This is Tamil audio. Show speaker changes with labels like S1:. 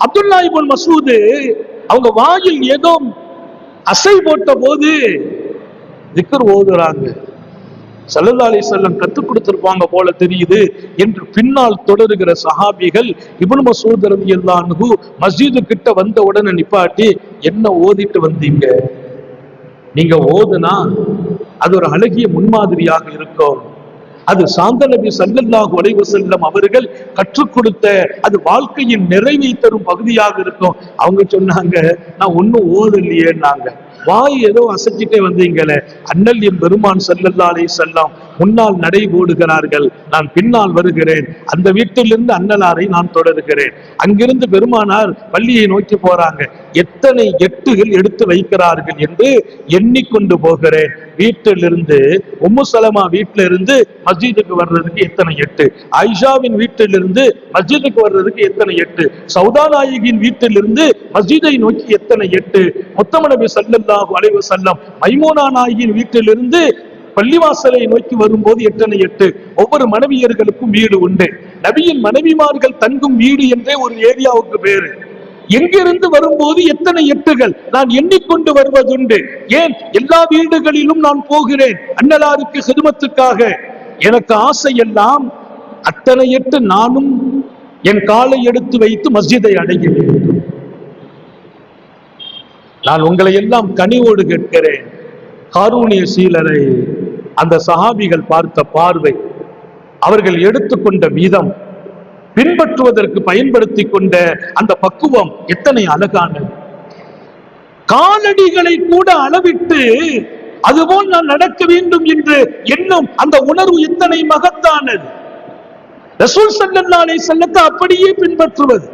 S1: அப்துல்லா இப்னு மஸ்ஊத் அவங்க வாயில் ஏதோ அசை போட்ட போது திக்ர் ஓதுறாங்க. ஸல்லல்லாஹு அலைஹி வஸல்லம் கற்றுக் கொடுத்திருப்பாங்க போல தெரியுது என்று பின்னால் தொடருகிற சஹாபிகள் இப்னு மஸ்ஊத் ரலியல்லாஹு அன்ஹு மஸ்ஜிது கிட்ட வந்த உடனே நிப்பாட்டி, என்ன ஓதிட்டு வந்தீங்க? நீங்க ஓதுனா அது ஒரு அழகிய முன்மாதிரியாக இருக்கும். அது சாந்த நபி ஸல்லல்லாஹு அலைஹி வஸல்லம் அவர்கள் கற்றுக் கொடுத்த அது வாழ்க்கையின் நிறைவை தரும் பகுதியாக இருக்கும். அவங்க சொன்னாங்க, நான் ஒன்னும் ஓதலையேன்னாங்க. வாய் ஏதோ அசைச்சிட்டே வந்தீங்களே. அண்ணல் எம் பெருமான் ஸல்லல்லாஹு அலைஹி வஸல்லம் முன்னால் நடை போடுகிறார்கள், நான் பின்னால் வருகிறேன். அந்த வீட்டிலிருந்து அண்ணலாரை நான் தொடர்கிறேன். அங்கிருந்து பெருமானார் பள்ளியை நோக்கி போறாங்க. எத்தனை எட்டுகள் எடுத்து வைக்கிறார்கள் என்று எண்ணிக்கொண்டு போகிறேன். வீட்டிலிருந்து உம்மு சலமா வீட்டில இருந்து மஸ்ஜிதுக்கு வர்றதுக்கு எத்தனை எட்டு, ஆயிஷாவின் வீட்டிலிருந்து மஸ்ஜிதுக்கு வர்றதுக்கு எத்தனை எட்டு, சௌதா நாயகியின் வீட்டிலிருந்து மஸ்ஜிதை நோக்கி எத்தனை எட்டு, முத்தம நபி ஸல்லல்லாஹு அலைஹி வஸல்லம் மைமூனா நாயகியின் வீட்டிலிருந்து பள்ளிவாசலை நோக்கி வரும்போது எத்தனை எட்டு. ஒவ்வொரு மனைவியர்களுக்கும் வீடு உண்டு. நபியின் மனைவிமார்கள் தங்கும் வீடு என்றே ஒரு ஏரியாவுக்கு பேரு. எங்கிருந்து வரும்போது எத்தனை எட்டுகள் நான் எண்ணிக்கொண்டு வருவதுண்டு. ஏன் எல்லா வீடுகளிலும் நான் போகிறேன் அண்ணலாருக்கு ஹிதுமத்துக்காக. எனக்கு ஆசை எல்லாம் அத்தனை எட்டு நானும் என் காலை எடுத்து வைத்து மஸ்ஜிதை அடைய வேண்டும். நான் உங்களை எல்லாம் கனிவோடு கேட்கிறேன். காரூணிய சீலரை அந்த சஹாபிகள் பார்த்த பார்வை, அவர்கள் எடுத்துக்கொண்ட வீதம், பின்பற்றுவதற்கு பயன்படுத்தி கொண்ட அந்த பக்குவம் எத்தனை அழகானது. காலடிகளை கூட அளவிட்டு அதுபோல் நான் நடக்க வேண்டும் என்று எண்ணும் அந்த உணர்வு எத்தனை மகத்தானது. ரசூல் ஸல்லல்லாஹு அலைஹி வஸல்லம் அப்படியே பின்பற்றுவது.